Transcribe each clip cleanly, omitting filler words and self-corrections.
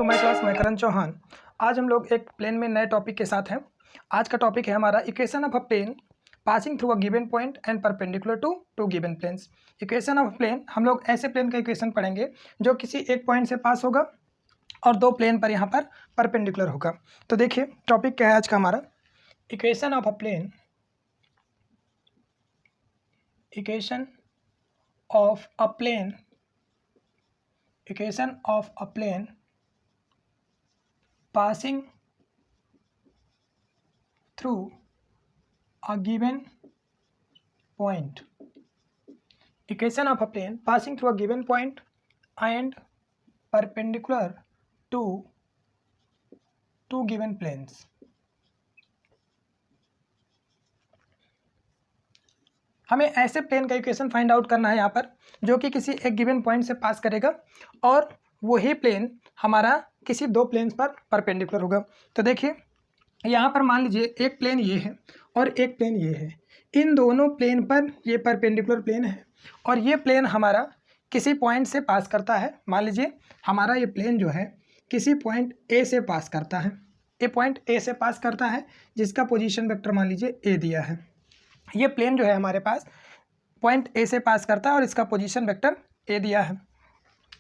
My class, मैं करण चौहान। आज हम लोग एक प्लेन में नए टॉपिक के साथ हैं। आज का टॉपिक है हमारा equation of a plane passing through a given point and perpendicular to two given planes. Equation of plane, हम लोग ऐसे प्लेन का इक्वेशन पढ़ेंगे जो किसी एक पॉइंट से पास होगा और दो प्लेन पर यहाँ पर परपेंडिकुलर होगा। तो देखिए टॉपिक क्या है आज का हमारा, equation of a plane, equation of a plane, equation of a plane passing through a given point, equation of a plane passing through a given point and perpendicular to two given planes। हमें ऐसे plane का equation find out करना है यहाँ पर जो कि किसी एक गिवन पॉइंट से पास करेगा और वही प्लेन हमारा किसी दो प्लेन्स पर परपेंडिकुलर होगा। तो देखिए यहाँ पर मान लीजिए एक प्लेन ये है और एक प्लेन ये है, इन दोनों प्लेन पर ये परपेंडिकुलर प्लेन है और ये प्लेन हमारा किसी पॉइंट से पास करता है। मान लीजिए हमारा ये प्लेन जो है किसी पॉइंट ए से पास करता है, ये पॉइंट ए से पास करता है जिसका पोजीशन वेक्टर मान लीजिए ए दिया है। ये प्लेन जो है हमारे पास पॉइंट ए से पास करता है और इसका पोजीशन वेक्टर ए दिया है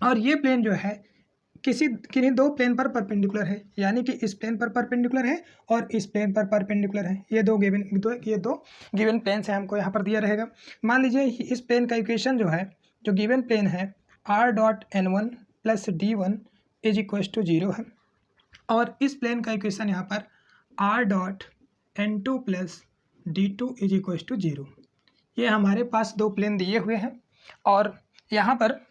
और ये प्लेन जो है किन्हीं दो प्लेन पर परपेंडिकुलर है, यानी कि इस प्लेन पर परपेंडिकुलर है और इस प्लेन पर परपेंडिकुलर है। ये दो गिवन प्लेन्स हैं, हमको यहाँ पर दिया रहेगा। मान लीजिए इस प्लेन का इक्वेशन जो है, जो गिवन प्लेन है r.n1 + d1 = 0 है और इस प्लेन का इक्वेशन यहाँ पर r.n2 + d2 = 0। ये हमारे पास दो प्लेन दिए हुए हैं और यहाँ पर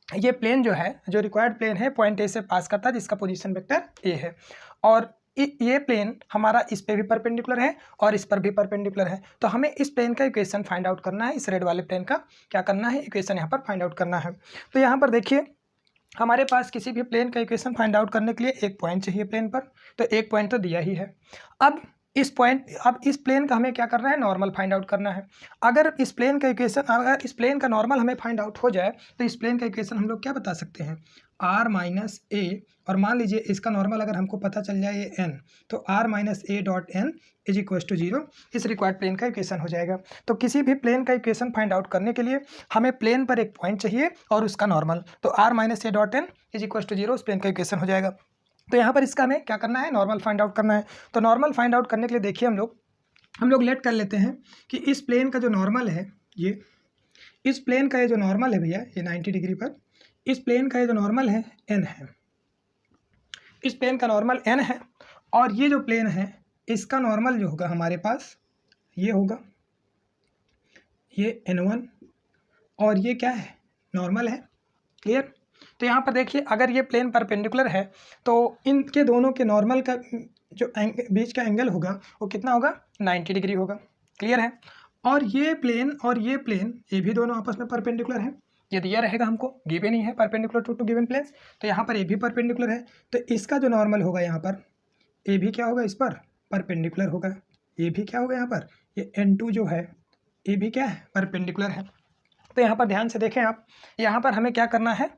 ये प्लेन जो है, जो रिक्वायर्ड प्लेन है, पॉइंट ए से पास करता है जिसका पोजीशन वेक्टर ए है और ये प्लेन हमारा इस पे भी परपेंडिकुलर है और इस पर भी परपेंडिकुलर है। तो हमें इस प्लेन का इक्वेशन फाइंड आउट करना है, इस रेड वाले प्लेन का क्या करना है, इक्वेशन यहाँ पर फाइंड आउट करना है। तो यहाँ पर देखिए हमारे पास किसी भी प्लेन का इक्वेशन फाइंड आउट करने के लिए एक पॉइंट चाहिए प्लेन पर, तो एक पॉइंट तो दिया ही है। अब इस प्लेन का हमें क्या करना है, नॉर्मल फाइंड आउट करना है। अगर इस प्लेन का नॉर्मल हमें फाइंड आउट हो जाए तो इस प्लेन का इक्वेशन हम लोग क्या बता सकते हैं, r - a, और मान लीजिए इसका नॉर्मल अगर हमको पता चल जाए ये n, तो r - a.n = 0 इस रिक्वायर्ड प्लेन का इक्वेशन हो जाएगा। तो किसी भी प्लेन का इक्वेशन फाइंड आउट करने के लिए हमें प्लेन पर एक पॉइंट चाहिए और उसका नॉर्मल, तो r - a.n = 0 उस प्लेन का इक्वेशन हो जाएगा। तो यहाँ पर इसका हमें क्या करना है, नॉर्मल फाइंड आउट करना है। तो नॉर्मल फाइंड आउट करने के लिए देखिए हम लोग लेट कर लेते हैं कि इस प्लेन का जो नॉर्मल है, ये इस प्लेन का ये जो नॉर्मल है भैया, ये 90 डिग्री पर, इस प्लेन का ये जो नॉर्मल है n है, इस प्लेन का नॉर्मल n है और ये जो प्लेन है इसका नॉर्मल जो होगा हमारे पास ये होगा, ये n1 और ये क्या है, नॉर्मल है। क्लियर। तो यहाँ पर देखिए अगर ये प्लेन परपेंडिकुलर है तो इनके दोनों के नॉर्मल का जो बीच का एंगल होगा वो कितना होगा, 90 डिग्री होगा। क्लियर है। और ये प्लेन ये भी दोनों आपस में परपेंडिकुलर है, ये दिया रहेगा हमको, गिवन ही है perpendicular to two given planes. तो यहाँ पर ये भी परपेंडिकुलर है, तो इसका जो नॉर्मल होगा यहाँ पर, ये भी क्या होगा, इस पर परपेंडिकुलर होगा। ये भी क्या होगा यहाँ पर, ये n2 जो है ये भी क्या है, परपेंडिकुलर है। तो यहाँ पर ध्यान से देखें आप, यहाँ पर हमें क्या करना है,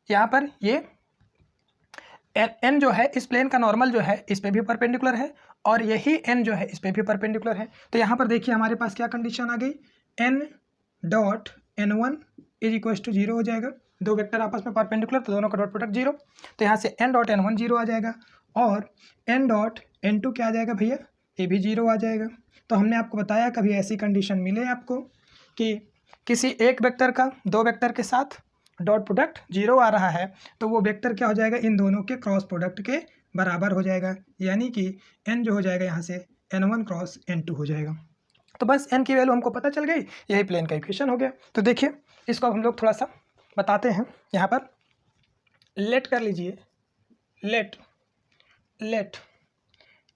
यहाँ पर ये n जो है इस प्लेन का नॉर्मल जो है इस पे भी परपेंडिकुलर है और यही n जो है इस पे भी परपेंडिकुलर है। तो यहाँ पर देखिए हमारे पास क्या कंडीशन आ गई, n.n1 = 0 हो जाएगा। दो वेक्टर आपस में परपेंडिकुलर तो दोनों का डॉट प्रोडक्ट 0, तो यहाँ से n.n1 0 आ जाएगा और n.n2 क्या आ जाएगा भैया, ये भी 0 आ जाएगा। तो हमने आपको बताया कभी ऐसी कंडीशन मिले आपको कि किसी एक वेक्टर का दो वेक्टर के साथ डॉट प्रोडक्ट 0 आ रहा है तो वो वेक्टर क्या हो जाएगा, इन दोनों के क्रॉस प्रोडक्ट के बराबर हो जाएगा, यानी कि n जो हो जाएगा यहाँ से n1 क्रॉस n2 हो जाएगा। तो बस n की वैल्यू हमको पता चल गई, यही प्लेन का इक्वेशन हो गया। तो देखिए इसको हम लोग थोड़ा सा बताते हैं। यहाँ पर लेट कर लीजिए, let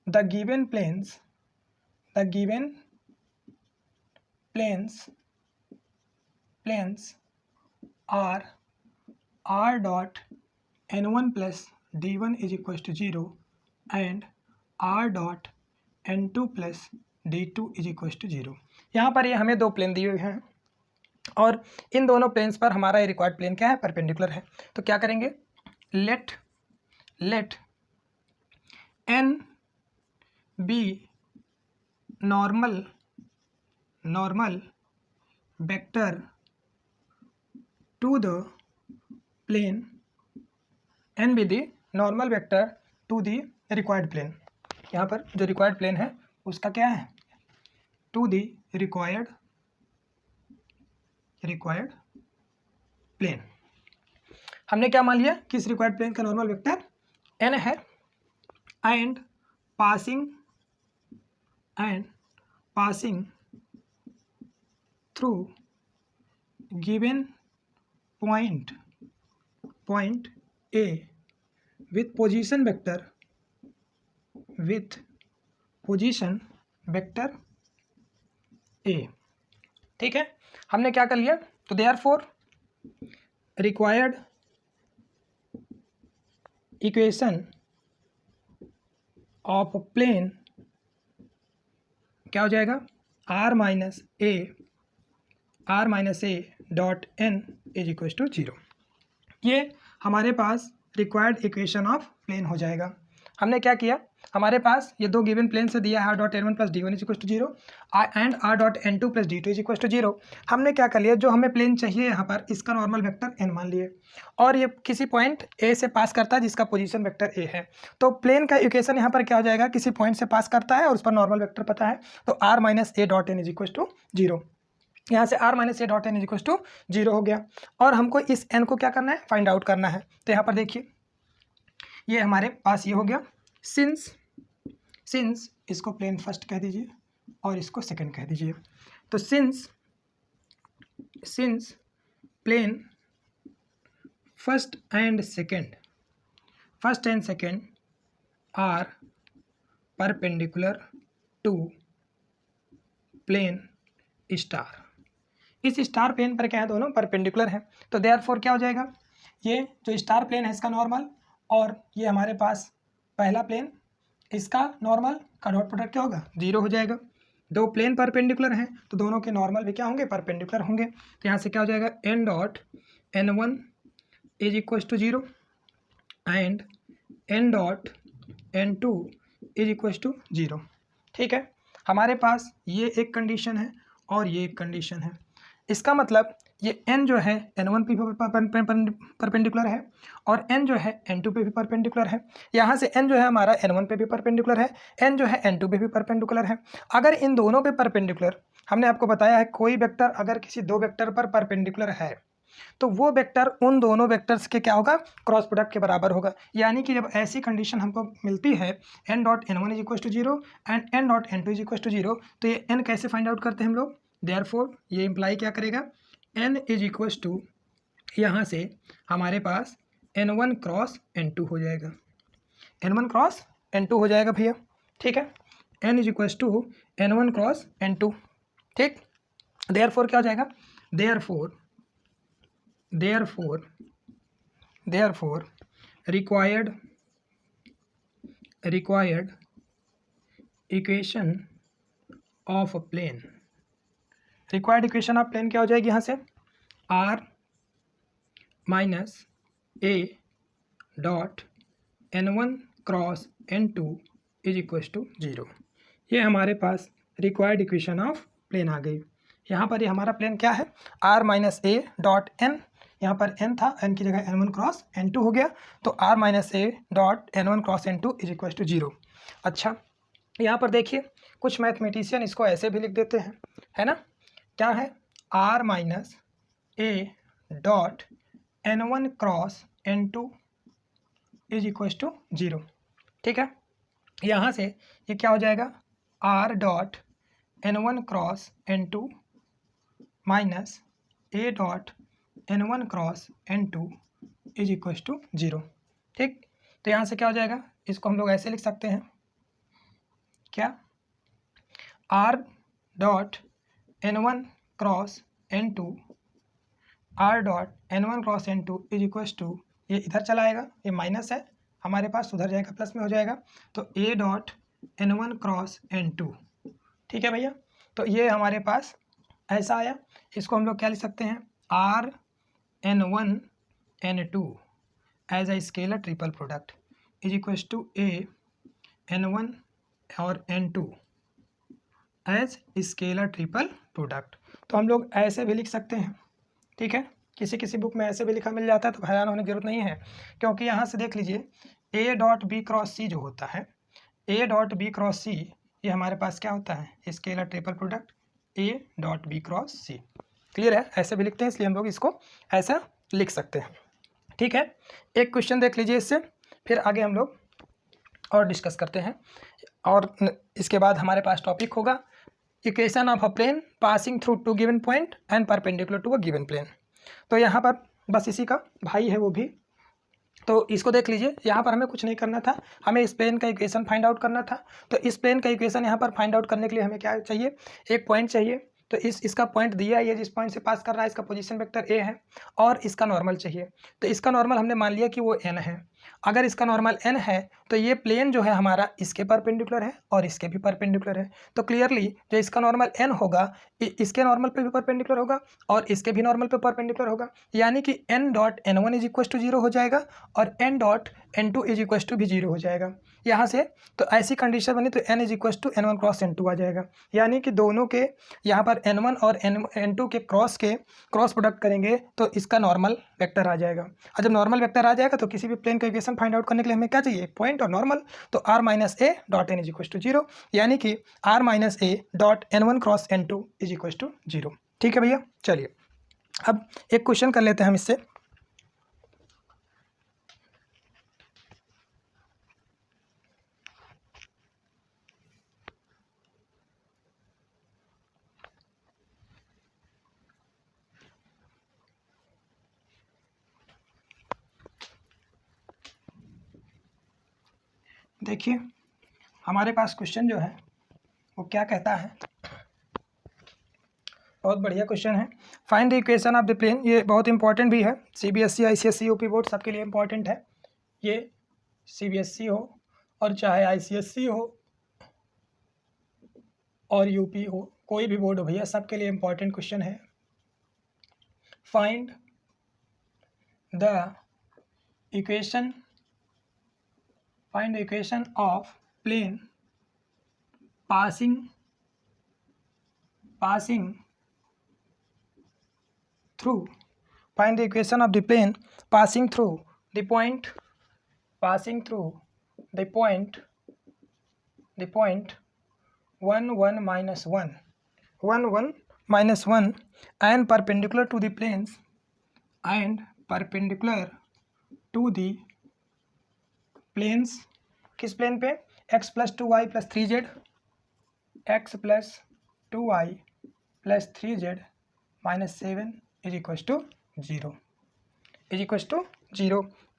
the given planes are r.n1 + d1 = 0 and r.n2 + d2 = 0। यहाँ पर ये हमें दो प्लेन दिए हुए हैं और इन दोनों प्लेन्स पर हमारा ये रिक्वायर्ड प्लेन क्या है, परपेंडिकुलर है। तो क्या करेंगे, let let n be normal vector to the plane, n be the normal vector to the required plane. यहाँ पर जो रिक्वायर्ड प्लेन है उसका क्या है, टू द रिक्वायर्ड प्लेन। हमने क्या मान लिया कि इस रिक्वायर्ड प्लेन का नॉर्मल वेक्टर n है and passing through given point A with position vector A। ठीक है, हमने क्या कर लिया, तो therefore required equation of plane क्या हो जाएगा, r minus A dot n is equal to 0। ये हमारे पास रिक्वायर्ड इक्वेशन ऑफ प्लेन हो जाएगा। हमने क्या किया, हमारे पास ये दो गिवन प्लेन से दिया है r dot n1 plus d1 is equal to 0 and r dot n2 plus d2 is equal to 0। हमने क्या कर लिया, जो हमें प्लेन चाहिए यहाँ पर इसका नॉर्मल वेक्टर n मान लिए और ये किसी पॉइंट a से पास करता है जिसका पोजीशन वेक्टर a है। तो प्लेन का इक्वेशन यहाँ पर क्या हो जाएगा, किसी पॉइंट से पास करता है और उस पर नॉर्मल वेक्टर पता है, तो r minus A dot n is equal to 0। यहाँ से r minus A dot n is equal to 0 हो गया और हमको इस n को क्या करना है, फाइंड आउट करना है। तो यहाँ पर देखिए ये हमारे पास ये हो गया, सिंस इसको प्लेन फर्स्ट कह दीजिए और इसको सेकंड कह दीजिए। तो since plane first and second are perpendicular to plane star, इस स्टार प्लेन पर क्या है, दोनों परपेंडिकुलर है। तो देयरफॉर क्या हो जाएगा, ये जो स्टार प्लेन है इसका नॉर्मल और ये हमारे पास पहला प्लेन इसका नॉर्मल का डॉट प्रोडक्ट क्या होगा, 0 हो जाएगा। दो प्लेन परपेंडिकुलर हैं तो दोनों के नॉर्मल भी क्या होंगे, परपेंडिकुलर होंगे। तो यहाँ से क्या हो जाएगा, n dot n1 is equal to 0 and n dot n2 is equal to 0। ठीक है, हमारे पास ये एक कंडीशन है और ये एक कंडीशन है। इसका मतलब ये n जो है n1 पे भी परपेंडिकुलर है और n जो है n2 पे भी परपेंडिकुलर है। यहाँ से n जो है हमारा n1 पे भी परपेंडिकुलर है, n जो है n2 पे भी परपेंडिकुलर है। अगर इन दोनों पे परपेंडिकुलर, हमने आपको बताया है कोई वेक्टर अगर किसी दो वेक्टर पर परपेंडिकुलर है तो वो वेक्टर उन दोनों वेक्टर्स के क्या होगा, क्रॉस प्रोडक्ट के बराबर होगा। यानी कि जब ऐसी कंडीशन हमको मिलती है n dot n1 is equal to 0 and n dot n2 is equal to 0, तो ये n कैसे फाइंड आउट करते हैं हम लोग, देयरफॉर ये इम्प्लाई क्या करेगा, n इज इक्वल टू, यहाँ से हमारे पास n1 क्रॉस n2 हो जाएगा, n1 क्रॉस n2 हो जाएगा भैया। ठीक है, n is equal to n1 cross n2। ठीक, देयरफॉर क्या हो जाएगा, therefore required equation of plane, required equation of plane क्या हो जाएगी, यहाँ से r minus A dot n1 cross n2 is equal to 0। ये हमारे पास रिक्वायर्ड इक्वेशन ऑफ प्लेन आ गई। यहाँ पर ये हमारा प्लेन क्या है, r माइनस ए डॉट n, यहाँ पर n था, n की जगह n1 क्रॉस n2 हो गया, तो r minus A dot n1 cross n2 is equal to 0। अच्छा, यहाँ पर देखिए कुछ मैथमेटिशियन इसको ऐसे भी लिख देते हैं, है ना, क्या है, r minus A dot n1 cross n2 is equal to 0। ठीक है, यहाँ से ये क्या हो जाएगा, r dot n1 cross n2 minus A dot n1 cross n2 is equal to 0। ठीक, तो यहाँ से क्या हो जाएगा, इसको हम लोग ऐसे लिख सकते हैं, क्या, r dot n1 cross n2, r dot n1 cross n2 is equal to, ये इधर चला आएगा, ये माइनस है हमारे पास, उधर जाएगा प्लस में हो जाएगा, तो a dot n1 cross n2। ठीक है भैया, तो ये हमारे पास ऐसा आया। इसको हम लोग क्या लिख सकते हैं, r n1 n2 as a scalar triple product. Is equals to a n1 और n2 as scalar triple product. तो हम लोग ऐसे भी लिख सकते हैं, ठीक है। किसी किसी बुक में ऐसे भी लिखा मिल जाता है, तो हैरान होने की जरूरत नहीं है, क्योंकि यहाँ से देख लीजिए a dot b cross c जो होता है, a dot b cross c, ये हमारे पास क्या होता है, scalar triple product a dot b cross c. Clear है, ऐसे भी लिखते हैं, इसलिए हम लोग इसको ऐसा लिख सकते हैं, ठीक है। एक क्वेश्चन देख लीजिए इससे, फिर आगे हम लोग और डिस्कस करते हैं। और इसके बाद हमारे पास टॉपिक होगा equation of a plane passing through two given point and perpendicular to a given plane. तो यहाँ पर बस इसी का भाई है वो भी, तो इसको देख लीजिए। यहाँ पर हमें कुछ नहीं करना था, हमें इस प्लेन का इक्वेशन फाइंड आउट करना था। तो इस प्लेन का इक्वेशन यहाँ पर फाइंड आउट करने के लिए हमें क्या चाहिए, एक पॉइंट चाहिए। तो इसका पॉइंट दिया है, ये जिस पॉइंट से पास कर रहा है इसका पोजीशन वेक्टर ए है, और इसका नॉर्मल चाहिए। तो इसका नॉर्मल हमने मान लिया कि वो एन है। अगर इसका नॉर्मल एन है तो ये प्लेन जो है हमारा इसके परपेंडिकुलर है और इसके भी परपेंडिकुलर है। तो क्लियरली जो इसका नॉर्मल एन होगा इसके नॉर्मल पे भी परपेंडिकुलर होगा और इसके भी नॉर्मल पे परपेंडिकुलर होगा, यानी कि N dot N one is equal to zero हो जाएगा और N dot N two is equal to भी जीरो हो जाएगा यहाँ से। तो ऐसी कंडीशन बनी तो N is equal to N one cross N two आ जाएगा, यानी कि दोनों के यहाँ पर एन वन और एन टू के क्रॉस प्रोडक्ट करेंगे तो इसका नॉर्मल वेक्टर आ जाएगा। और जब नॉर्मल वेक्टर आ जाएगा तो किसी भी प्लेन का इक्वेशन फाइंड आउट करने के लिए हमें क्या चाहिए, पॉइंट और नॉर्मल। तो r minus A dot n is equal to zero, यानी कि r minus A dot N one cross N two is equal to zero. ठीक है भैया, चलिए अब एक क्वेश्चन कर लेते हैं हम इससे। देखिए हमारे पास क्वेश्चन जो है वो क्या कहता है, बहुत बढ़िया क्वेश्चन है। Find the equation of the plane, ये बहुत इंपॉर्टेंट भी है, सीबीएसई आईसीएसई यूपी बोर्ड सबके लिए इंपॉर्टेंट है। ये सीबीएसई हो और चाहे आईसीएसई हो और यूपी हो, कोई भी बोर्ड हो भैया, सबके लिए इंपॉर्टेंट क्वेश्चन है। Find the equation of plane passing through, find the equation of the plane passing through the point 1 1 minus 1 and perpendicular to the planes किस प्लेन पे, x plus 2y plus 3z, x plus 2y plus 3z minus 7 is equal to zero,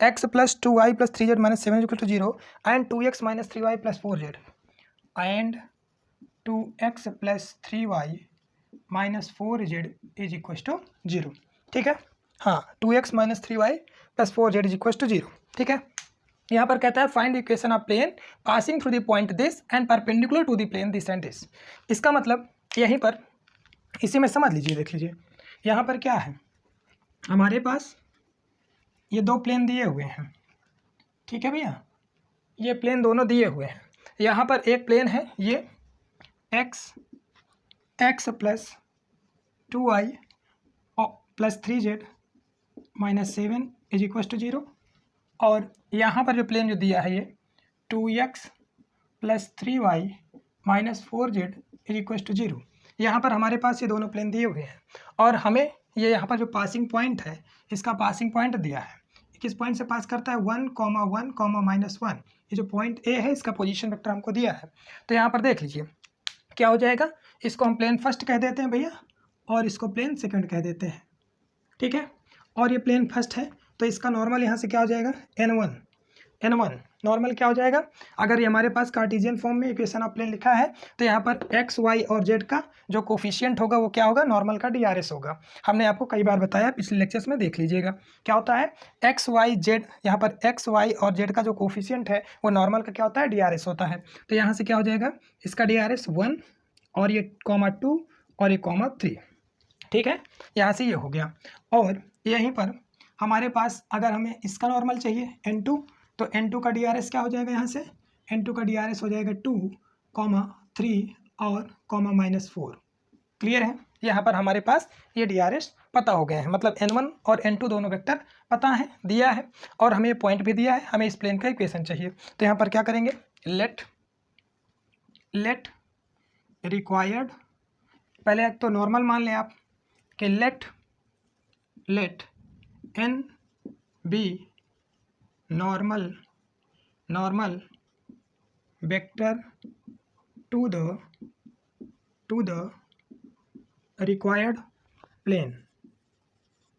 x plus 2y plus 3z minus 7 is equal to zero and 2x minus 3y plus 4z and 2x plus 3y minus 4z is equal to zero. ठीक है, हाँ 2x minus 3y plus 4z is equal to zero. ठीक है, यहाँ पर कहता है find equation of plane passing through the point this and perpendicular to the plane this and this. इसका मतलब यहीं पर इसी में समझ लीजिए, देख लीजिए यहाँ पर क्या है, हमारे पास ये दो प्लेन दिए हुए हैं। ठीक है भैया, ये प्लेन दोनों दिए हुए हैं। यहाँ पर एक प्लेन है ये x plus 2y plus 3z minus 7 is equal to zero, और यहाँ पर जो प्लेन जो दिया है ये 2x plus 3y minus 4z is equal to zero. यहाँ पर हमारे पास ये दोनों प्लेन दिए हुए हैं और हमें ये यहाँ पर जो पासिंग पॉइंट है इसका पासिंग पॉइंट दिया है, किस पॉइंट से पास करता है 1, 1, -1। ये जो पॉइंट ए है इसका पोजीशन वेक्टर हमको दिया है। तो यहाँ पर देख लीजिए क्या हो जाएगा, इसको हम प्लेन फर्स्ट कह देते हैं भैया और इसको प्लेन सेकंड कह देते हैं। ठीक है, और ये प्लेन फर्स्ट है तो इसका नॉर्मल यहाँ से क्या हो जाएगा, n1 नॉर्मल क्या हो जाएगा। अगर ये हमारे पास कार्टेशियन फॉर्म में इक्वेशन ऑफ प्लेन लिखा है तो यहाँ पर x, y और z का जो कोफिशिएंट होगा वो क्या होगा, नॉर्मल का DRS होगा। हमने आपको कई बार बताया, पिछले लेक्चर्स में देख लीजिएगा क्या होता है x, y, z। यहाँ पर x, y और z का जो कोफिशिएंट है वो नॉर्मल का क्या होता है, DRS होता है। तो यहाँ से क्या हो जाएगा, इसका DRS 1 और ये (2) और ये (3). ठीक है, यहाँ से ये हो गया। और यहीं पर हमारे पास अगर हमें इसका नॉर्मल चाहिए n2, तो n2 का DRS क्या हो जाएगा यहाँ से, n2 का DRS हो जाएगा 2, 3 और -4। क्लियर है, यहाँ पर हमारे पास ये DRS पता हो गया है, मतलब n1 और n2 दोनों वेक्टर पता है, दिया है, और हमें पॉइंट भी दिया है, हमें इस प्लेन का इक्वेशन चाहिए। तो यहाँ पर क्या करेंगे, लेट रिक्वायर्ड, पहले एक तो नॉर्मल मान लें आप कि let n be normal vector to the required plane.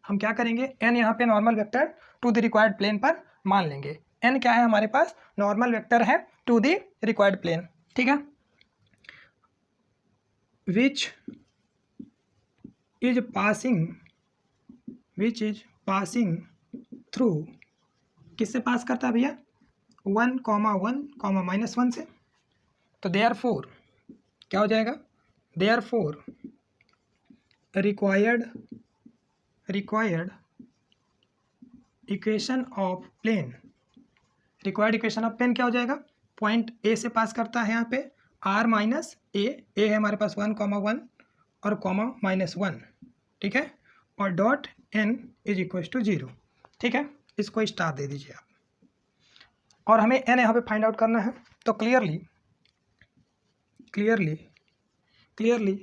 हम क्या करेंगे, n यहाँ पे normal vector to the required plane पर मान लेंगे। n क्या है हमारे पास, नॉर्मल वेक्टर है टू द रिक्वायर्ड प्लेन, ठीक है। विच इज पासिंग थ्रू, किससे पास करता है भैया, 1, 1, -1 से। तो देयरफॉर क्या हो जाएगा, therefore required equation of plane, required equation of plane क्या हो जाएगा, पॉइंट ए से पास करता है यहाँ पे r माइनस ए है हमारे पास 1, 1 और -1, ठीक है, और dot n is equal to 0, ठीक है। इसको स्टार दे दीजिए आप, और हमें n यहाँ पे फाइंड आउट करना है। तो क्लियरली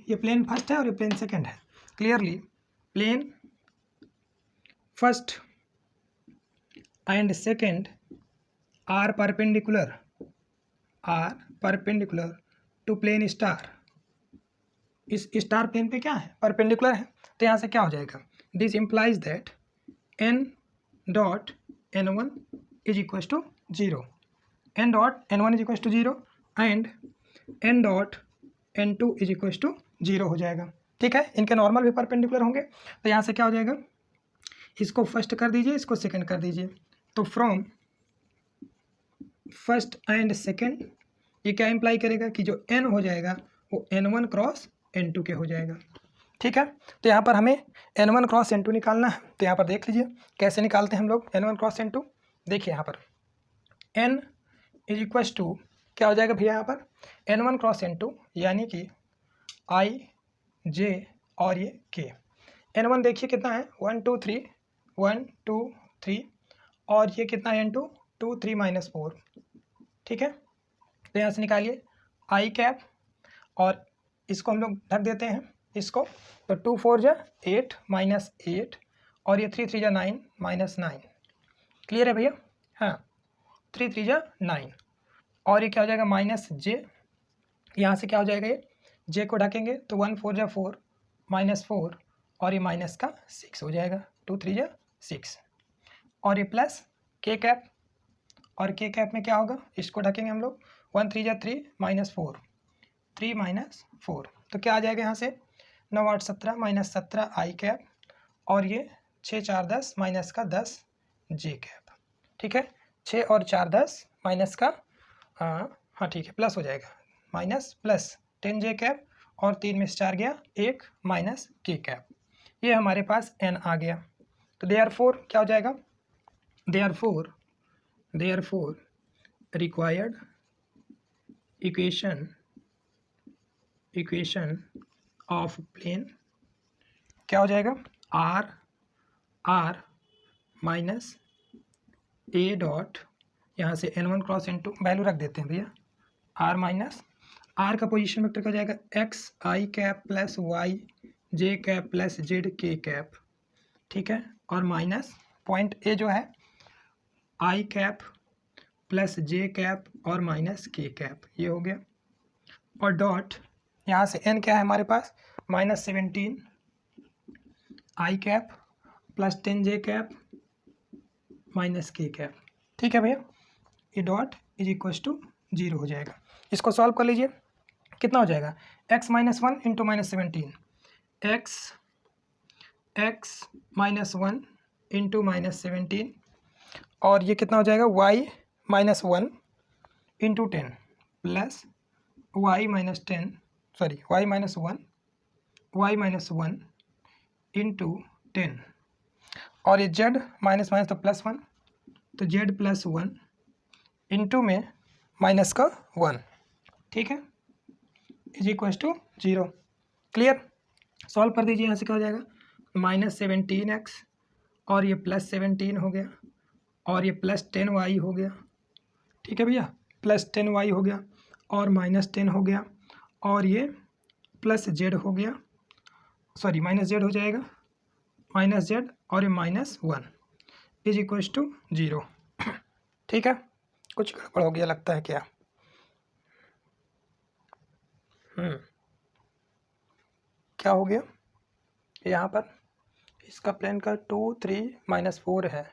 ये प्लेन फर्स्ट है और ये प्लेन सेकंड है। Clearly plane first and second are perpendicular to plane star, इस स्टार प्लेन पे क्या है, परपेंडिकुलर है। तो यहाँ से क्या हो जाएगा, this implies that n dot n1 is equal to 0, n dot n1 is equal to 0 and n dot n2 is equal to 0 हो जाएगा, ठीक है। इनके नॉर्मल भी परपेंडिकुलर होंगे। तो यहाँ से क्या हो जाएगा, इसको फर्स्ट कर दीजिए, इसको सेकंड कर दीजिए। तो फ्रॉम फर्स्ट एंड सेकंड ये क्या इम्प्लाई करेगा कि जो n हो जाएगा वो n1 क्रॉस n2 के हो जाएगा, ठीक है। तो यहाँ पर हमें n1 क्रॉस n2 निकालना है। तो यहाँ पर देख लीजिए कैसे निकालते हैं हम लोग n1 क्रॉस n2। देखिए यहाँ पर n इज इक्वल टू क्या हो जाएगा भैया, यहाँ पर n1 क्रॉस n2 यानी कि i j और ये k। n1 देखिए कितना है, 1 2 3 1 2 3 और ये कितना है n2 2 3 -4, ठीक है। तो यहाँ से निकालिए i कैप और इसको हम लोग ढक देते हैं इसको। तो 2 4 जा 8 -8 और ये 3 3 जा 9 -9। क्लियर है भैया, हाँ 3 3 जा 9 और ये क्या हो जाएगा -j। यहाँ से क्या हो जाएगा, ये j को ढकेंगे तो 1 4 जा 4 -4 और ये माइनस का 6 हो जाएगा, 2 3 जा 6 और ये प्लस k कैप, और k कैप में क्या होगा, इसको ढकेंगे हम लोग 1 3 जा 3 -4 3 -4। तो क्या आ जाएगा यहाँ से 9 8 17 -17 i कैप और ये 6 4 10 माइनस का 10 j कैप, ठीक है। 6 और 4 10 माइनस का हाँ ठीक है प्लस हो जाएगा माइनस प्लस 10 j कैप और 3 में से 4 गया 1 माइनस k कैप। ये हमारे पास n आ गया। तो देयरफॉर क्या हो जाएगा, therefore required equation of plane क्या हो जाएगा, r माइनस a डॉट, यहाँ से n1 क्रॉस n2 वैल्यू रख देते हैं भैया, r माइनस r का पोजीशन वेक्टर क्या हो जाएगा x i cap plus y j cap plus z k cap, ठीक है। और माइनस पॉइंट a जो है i cap plus j cap और माइनस k कैप, ये हो गया। और डॉट यहाँ से n क्या है हमारे पास -17 i cap plus 10 j cap minus k cap, ठीक है भैया। ये डॉट इज इक्वल टू 0 हो जाएगा। इसको सॉल्व कर लीजिए, कितना हो जाएगा x -1 इंटू -17 x -1 इंटू -17 और ये कितना हो जाएगा y -1 into 10 plus y -1 into 10 और ये z माइनस तो +1 तो z +1 इंटू में माइनस का 1, ठीक है, is equal to 0। Clear? Solve कर दीजिए। यहाँ से क्या हो जाएगा, -17x और ये +17 हो गया और ये +10y हो गया, ठीक है भैया, +10y हो गया और -10 हो गया और ये +z हो गया, सॉरी -z हो जाएगा, -z और ये -1 इज इक्वल टू 0। ठीक है, कुछ गड़बड़ हो गया लगता है क्या? क्या हो गया यहाँ पर? इसका प्लेन का 2 3 -4 है,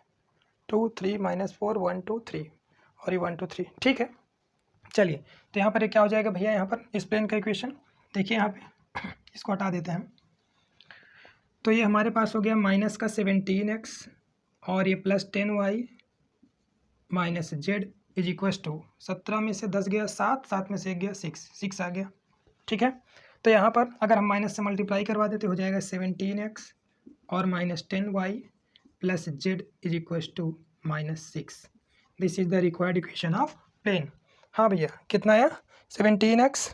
2 3 -4 1 2 3 और ये 1 2 3, ठीक है। चलिए, तो यहाँ पर ये क्या हो जाएगा भैया, यहाँ पर इस प्लेन का इक्वेशन देखिए, यहाँ पे इसको हटा देते हैं। तो ये हमारे पास हो गया -17x और ये +10y minus z is equal to 17 में से 10 गया 7, 7 में से 1 गया 6 आ गया, ठीक है। तो यहाँ पर अगर हम माइनस से मल्टीप्लाई करवा देते हो जाएगा 17x और -10y plus z is equal to -6। This is the required equation of plane. हाँ भैया, कितना आया? 17x